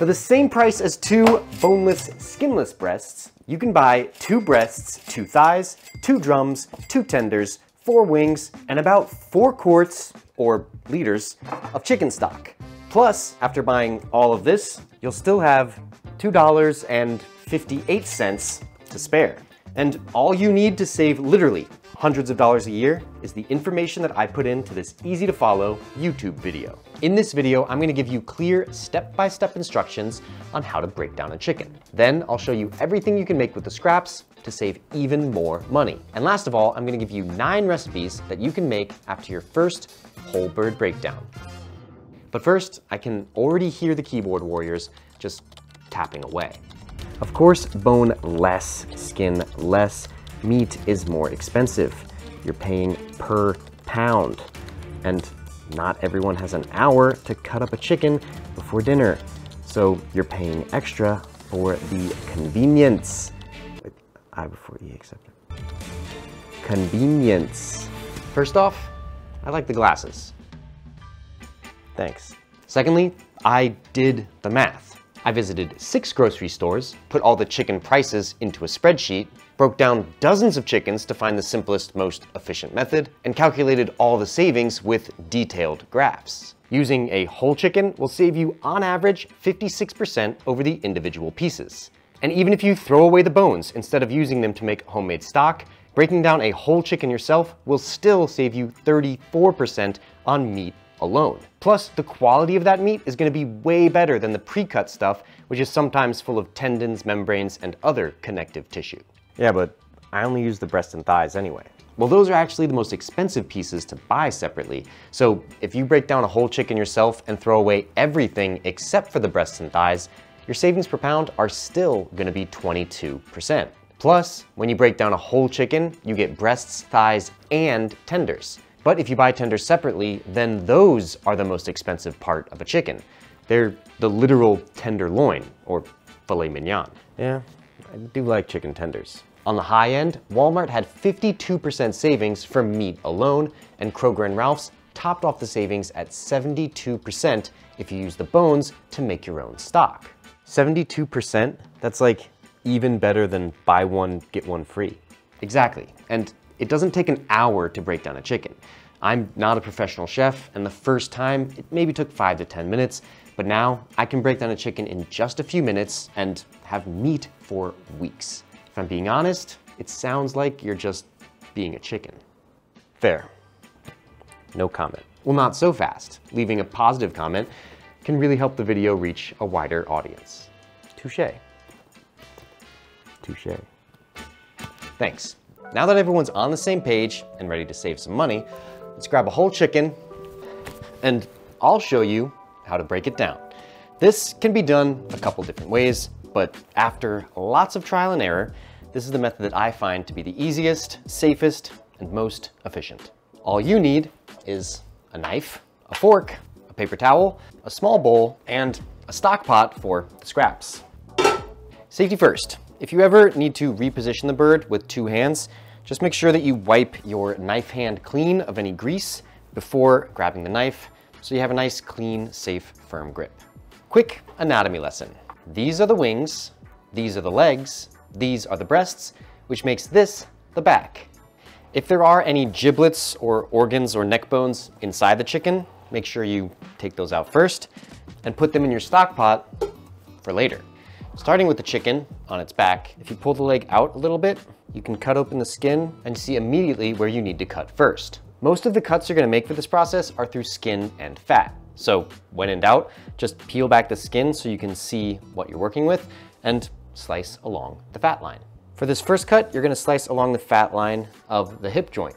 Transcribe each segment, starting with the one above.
For the same price as 2 boneless, skinless breasts, you can buy 2 breasts, 2 thighs, 2 drums, 2 tenders, 4 wings, and about 4 quarts, or liters, of chicken stock. Plus, after buying all of this, you'll still have $2.58 to spare. And all you need to save literally hundreds of dollars a year is the information that I put into this easy to follow YouTube video. In this video, I'm gonna give you clear step-by-step instructions on how to break down a chicken. Then I'll show you everything you can make with the scraps to save even more money. And last of all, I'm gonna give you 9 recipes that you can make after your first whole bird breakdown. But first, I can already hear the keyboard warriors just tapping away. Of course, boneless, skinless meat is more expensive. You're paying per pound. And not everyone has an hour to cut up a chicken before dinner. So you're paying extra for the convenience. I before E accepted. Convenience. First off, I like the glasses. Thanks. Secondly, I did the math. I visited 6 grocery stores, put all the chicken prices into a spreadsheet, broke down dozens of chickens to find the simplest, most efficient method, and calculated all the savings with detailed graphs. Using a whole chicken will save you, on average, 56% over the individual pieces. And even if you throw away the bones instead of using them to make homemade stock, breaking down a whole chicken yourself will still save you 34% on meat alone. Plus, the quality of that meat is going to be way better than the pre-cut stuff, which is sometimes full of tendons, membranes, and other connective tissue. Yeah, but I only use the breast and thighs anyway. Well, those are actually the most expensive pieces to buy separately. So if you break down a whole chicken yourself and throw away everything except for the breasts and thighs, your savings per pound are still going to be 22%. Plus, when you break down a whole chicken, you get breasts, thighs, and tenders. But if you buy tenders separately, then those are the most expensive part of a chicken. They're the literal tenderloin, or filet mignon. Yeah, I do like chicken tenders. On the high end, Walmart had 52% savings for meat alone, and Kroger and Ralph's topped off the savings at 72% if you use the bones to make your own stock. 72%? That's like even better than buy one, get one free. Exactly, and it doesn't take an hour to break down a chicken. I'm not a professional chef, and the first time it maybe took 5 to 10 minutes, but now I can break down a chicken in just a few minutes and have meat for weeks. If I'm being honest, it sounds like you're just being a chicken. Fair. No comment. Well, not so fast. Leaving a positive comment can really help the video reach a wider audience. Touché. Touché. Thanks. Now that everyone's on the same page and ready to save some money, let's grab a whole chicken and I'll show you how to break it down. This can be done a couple different ways, but after lots of trial and error, this is the method that I find to be the easiest, safest, and most efficient. All you need is a knife, a fork, a paper towel, a small bowl, and a stock pot for the scraps. Safety first. If you ever need to reposition the bird with 2 hands, just make sure that you wipe your knife hand clean of any grease before grabbing the knife, so you have a nice, clean, safe, firm grip. Quick anatomy lesson. These are the wings, these are the legs, these are the breasts, which makes this the back. If there are any giblets or organs or neck bones inside the chicken, make sure you take those out first and put them in your stock pot for later. Starting with the chicken on its back, if you pull the leg out a little bit, you can cut open the skin and see immediately where you need to cut first. Most of the cuts you're gonna make for this process are through skin and fat. So when in doubt, just peel back the skin so you can see what you're working with and slice along the fat line. For this first cut, you're gonna slice along the fat line of the hip joint.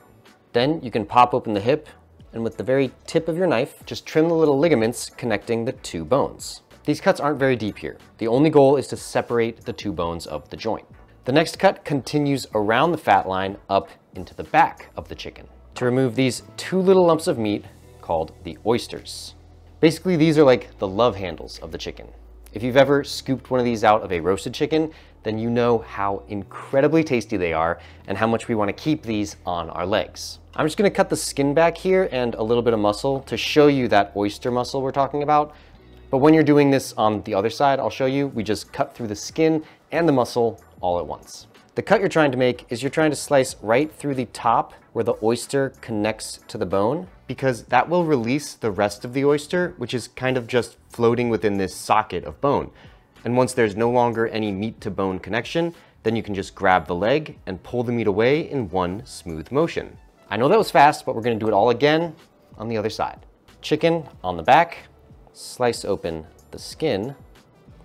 Then you can pop open the hip and with the very tip of your knife, just trim the little ligaments connecting the 2 bones. These cuts aren't very deep here. The only goal is to separate the 2 bones of the joint. The next cut continues around the fat line up into the back of the chicken to remove these 2 little lumps of meat called the oysters. Basically, these are like the love handles of the chicken. If you've ever scooped one of these out of a roasted chicken, then you know how incredibly tasty they are and how much we want to keep these on our legs. I'm just going to cut the skin back here and a little bit of muscle to show you that oyster muscle we're talking about. But when you're doing this on the other side, I'll show you, we just cut through the skin and the muscle all at once. The cut you're trying to make is you're trying to slice right through the top where the oyster connects to the bone, because that will release the rest of the oyster, which is kind of just floating within this socket of bone. And once there's no longer any meat to bone connection, then you can just grab the leg and pull the meat away in one smooth motion. I know that was fast, but we're gonna do it all again on the other side. Chicken on the back, slice open the skin,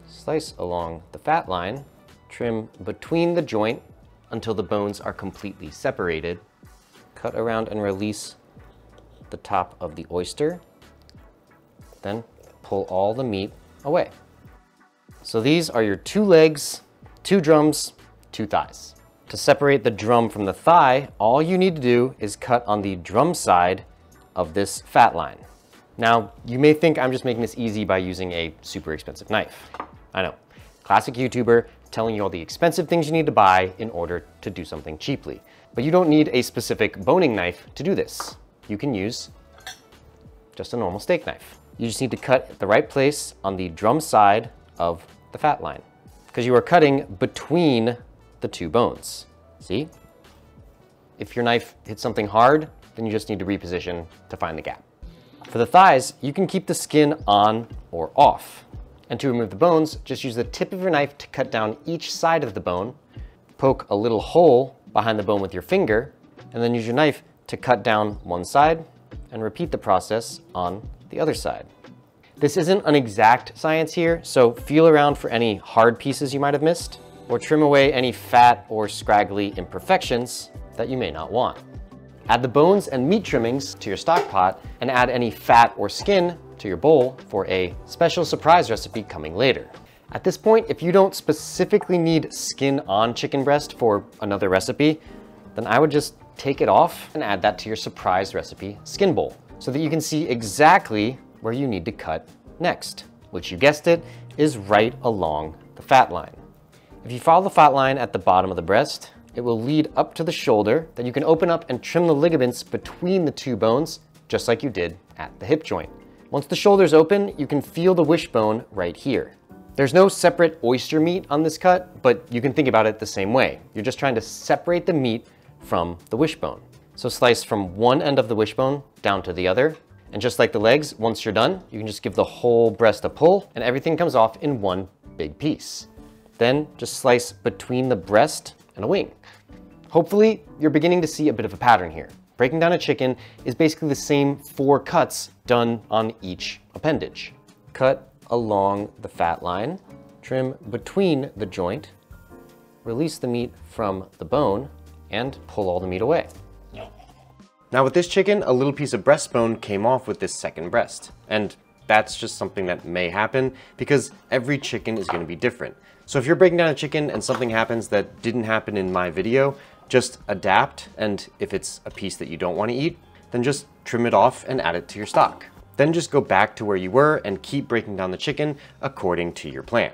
slice along the fat line, trim between the joint until the bones are completely separated, cut around and release the top of the oyster, then pull all the meat away. So these are your 2 legs, 2 drums, 2 thighs. To separate the drum from the thigh, all you need to do is cut on the drum side of this fat line. Now, you may think I'm just making this easy by using a super expensive knife. I know, classic YouTuber telling you all the expensive things you need to buy in order to do something cheaply. But you don't need a specific boning knife to do this. You can use just a normal steak knife. You just need to cut at the right place on the drum side of the fat line, because you are cutting between the 2 bones. See? If your knife hits something hard, then you just need to reposition to find the gap. For the thighs, you can keep the skin on or off. And to remove the bones, just use the tip of your knife to cut down each side of the bone, poke a little hole behind the bone with your finger, and then use your knife to cut down one side and repeat the process on the other side. This isn't an exact science here, so feel around for any hard pieces you might have missed, or trim away any fat or scraggly imperfections that you may not want. Add the bones and meat trimmings to your stock pot, and add any fat or skin to your bowl for a special surprise recipe coming later. At this point, if you don't specifically need skin on chicken breast for another recipe, then I would just take it off and add that to your surprise recipe skin bowl, so that you can see exactly where you need to cut next, which, you guessed it, is right along the fat line. If you follow the fat line at the bottom of the breast, it will lead up to the shoulder. Then you can open up and trim the ligaments between the 2 bones, just like you did at the hip joint. Once the shoulder's open, you can feel the wishbone right here. There's no separate oyster meat on this cut, but you can think about it the same way. You're just trying to separate the meat from the wishbone. So slice from one end of the wishbone down to the other. And just like the legs, once you're done, you can just give the whole breast a pull and everything comes off in one big piece. Then just slice between the breast and a wing. Hopefully, you're beginning to see a bit of a pattern here. Breaking down a chicken is basically the same 4 cuts done on each appendage. Cut along the fat line, trim between the joint, release the meat from the bone, and pull all the meat away. Now with this chicken, a little piece of breastbone came off with this second breast. And that's just something that may happen because every chicken is going to be different. So if you're breaking down a chicken and something happens that didn't happen in my video, just adapt, and if it's a piece that you don't want to eat, then just trim it off and add it to your stock. Then just go back to where you were and keep breaking down the chicken according to your plan.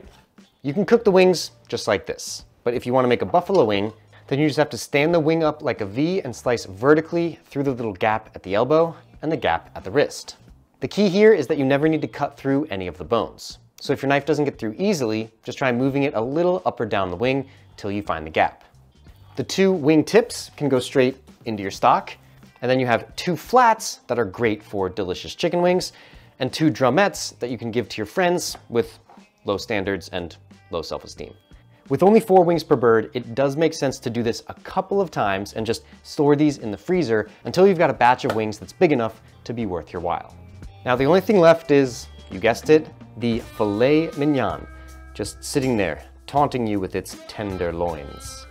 You can cook the wings just like this, but if you want to make a buffalo wing, then you just have to stand the wing up like a V and slice vertically through the little gap at the elbow and the gap at the wrist. The key here is that you never need to cut through any of the bones. So if your knife doesn't get through easily, just try moving it a little up or down the wing till you find the gap. The 2 wing tips can go straight into your stock, and then you have 2 flats that are great for delicious chicken wings, and 2 drumettes that you can give to your friends with low standards and low self-esteem. With only 4 wings per bird, it does make sense to do this a couple of times and just store these in the freezer until you've got a batch of wings that's big enough to be worth your while. Now the only thing left is, you guessed it, the filet mignon, just sitting there, taunting you with its tender loins.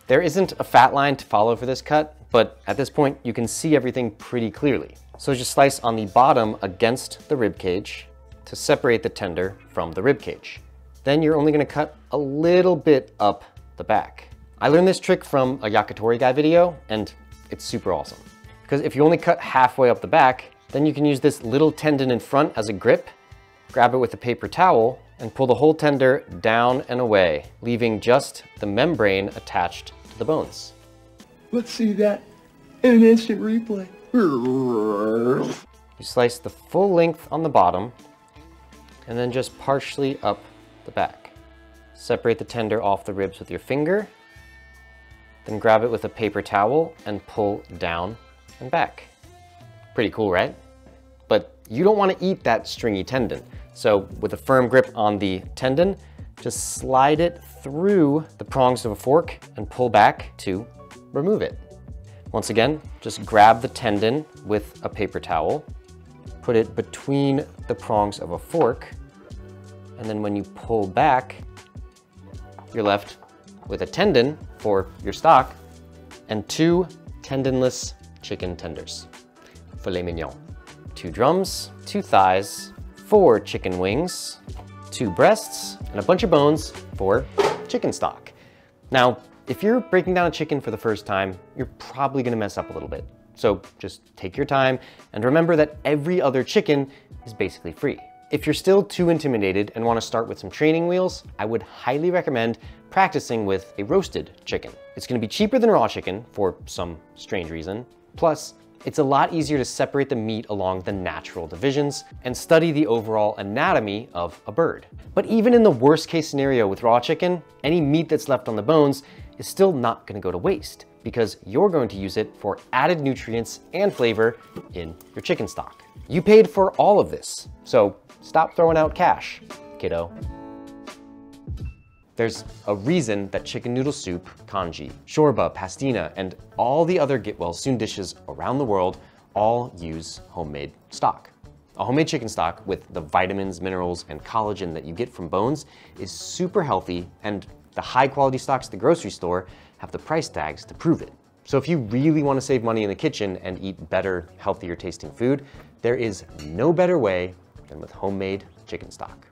There isn't a fat line to follow for this cut, but at this point you can see everything pretty clearly. So just slice on the bottom against the rib cage to separate the tender from the rib cage. Then you're only gonna cut a little bit up the back. I learned this trick from a yakitori guy video, and it's super awesome. Because if you only cut halfway up the back, then you can use this little tendon in front as a grip, grab it with a paper towel, and pull the whole tender down and away, leaving just the membrane attached to the bones. Let's see that in an instant replay. You slice the full length on the bottom, and then just partially up the back. Separate the tender off the ribs with your finger, then grab it with a paper towel and pull down and back. Pretty cool, right? But you don't want to eat that stringy tendon. So with a firm grip on the tendon, just slide it through the prongs of a fork and pull back to remove it. Once again, just grab the tendon with a paper towel, put it between the prongs of a fork, and then when you pull back, you're left with a tendon for your stock and 2 tendonless chicken tenders. Filet mignon. 2 drums, 2 thighs, 4 chicken wings, 2 breasts, and a bunch of bones for chicken stock. Now, if you're breaking down a chicken for the first time, you're probably gonna mess up a little bit. So just take your time and remember that every other chicken is basically free. If you're still too intimidated and want to start with some training wheels, I would highly recommend practicing with a roasted chicken. It's going to be cheaper than raw chicken for some strange reason. Plus, it's a lot easier to separate the meat along the natural divisions and study the overall anatomy of a bird. But even in the worst case scenario with raw chicken, any meat that's left on the bones is still not going to go to waste because you're going to use it for added nutrients and flavor in your chicken stock. You paid for all of this, so stop throwing out cash, kiddo. There's a reason that chicken noodle soup, congee, shorba, pastina, and all the other get-well-soon dishes around the world all use homemade stock. A homemade chicken stock with the vitamins, minerals, and collagen that you get from bones is super healthy, and the high-quality stocks at the grocery store have the price tags to prove it. So if you really want to save money in the kitchen and eat better, healthier tasting food, there is no better way than with homemade chicken stock.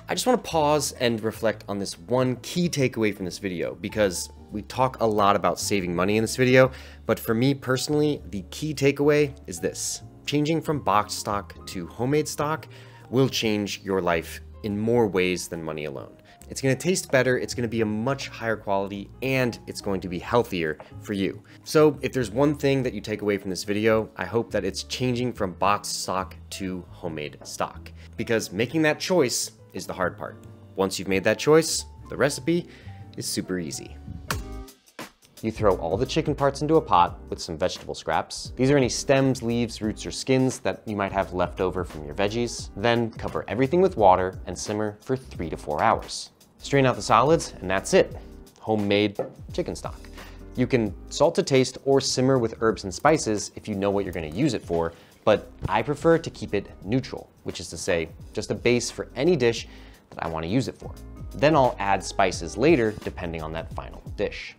I just want to pause and reflect on this one key takeaway from this video because we talk a lot about saving money in this video, but for me personally, the key takeaway is this. Changing from boxed stock to homemade stock will change your life in more ways than money alone. It's going to taste better, it's going to be a much higher quality, and it's going to be healthier for you. So if there's one thing that you take away from this video, I hope that it's changing from boxed stock to homemade stock, because making that choice is the hard part. Once you've made that choice, the recipe is super easy. You throw all the chicken parts into a pot with some vegetable scraps. These are any stems, leaves, roots, or skins that you might have left over from your veggies. Then cover everything with water and simmer for 3 to 4 hours. Strain out the solids, and that's it. Homemade chicken stock. You can salt to taste or simmer with herbs and spices if you know what you're gonna use it for, but I prefer to keep it neutral, which is to say, just a base for any dish that I wanna use it for. Then I'll add spices later, depending on that final dish.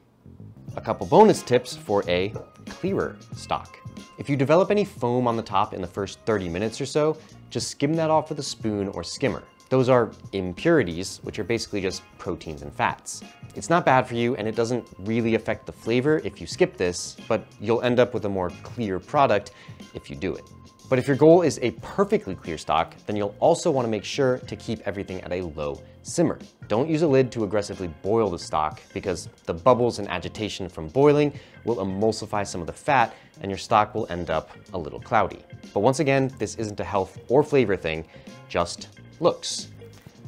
A couple bonus tips for a clearer stock. If you develop any foam on the top in the first 30 minutes or so, just skim that off with a spoon or skimmer. Those are impurities, which are basically just proteins and fats. It's not bad for you and it doesn't really affect the flavor if you skip this, but you'll end up with a more clear product if you do it. But if your goal is a perfectly clear stock, then you'll also want to make sure to keep everything at a low simmer. Don't use a lid to aggressively boil the stock because the bubbles and agitation from boiling will emulsify some of the fat and your stock will end up a little cloudy. But once again, this isn't a health or flavor thing, just looks.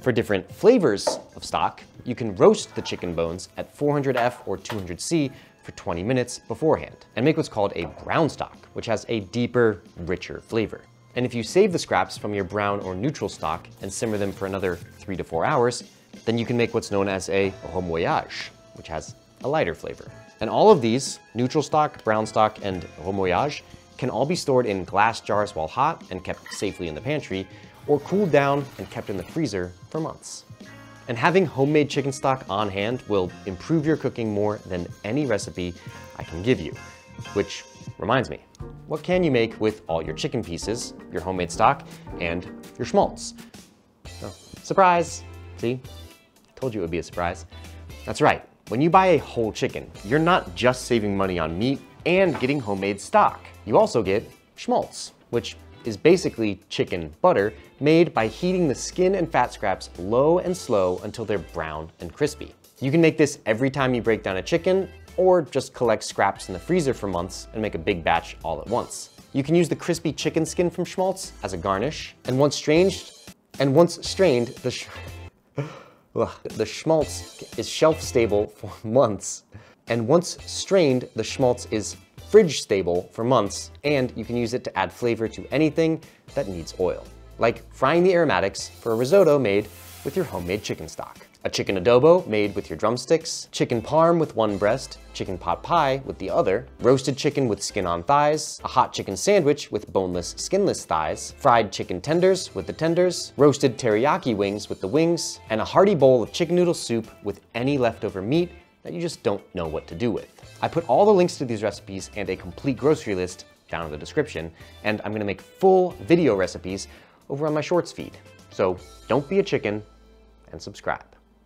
For different flavors of stock, you can roast the chicken bones at 400F or 200C for 20 minutes beforehand and make what's called a brown stock, which has a deeper, richer flavor. And if you save the scraps from your brown or neutral stock and simmer them for another 3 to 4 hours, then you can make what's known as a homme voyage, which has a lighter flavor. And all of these, neutral stock, brown stock, and homme voyage, can all be stored in glass jars while hot and kept safely in the pantry, or cooled down and kept in the freezer for months. And having homemade chicken stock on hand will improve your cooking more than any recipe I can give you. Which reminds me, what can you make with all your chicken pieces, your homemade stock, and your schmaltz? Oh, surprise! See? Told you it would be a surprise. That's right, when you buy a whole chicken, you're not just saving money on meat and getting homemade stock. You also get schmaltz, which is basically chicken butter made by heating the skin and fat scraps low and slow until they're brown and crispy. You can make this every time you break down a chicken, or just collect scraps in the freezer for months and make a big batch all at once. You can use the crispy chicken skin from schmaltz as a garnish, and once strained, And once strained, the schmaltz is shelf stable for months. And once strained, the schmaltz is fridge stable for months, and you can use it to add flavor to anything that needs oil, like frying the aromatics for a risotto made with your homemade chicken stock, a chicken adobo made with your drumsticks, chicken parm with one breast, chicken pot pie with the other, roasted chicken with skin on thighs, a hot chicken sandwich with boneless, skinless thighs, fried chicken tenders with the tenders, roasted teriyaki wings with the wings, and a hearty bowl of chicken noodle soup with any leftover meat that you just don't know what to do with. I put all the links to these recipes and a complete grocery list down in the description, and I'm gonna make full video recipes over on my shorts feed. So don't be a chicken and subscribe.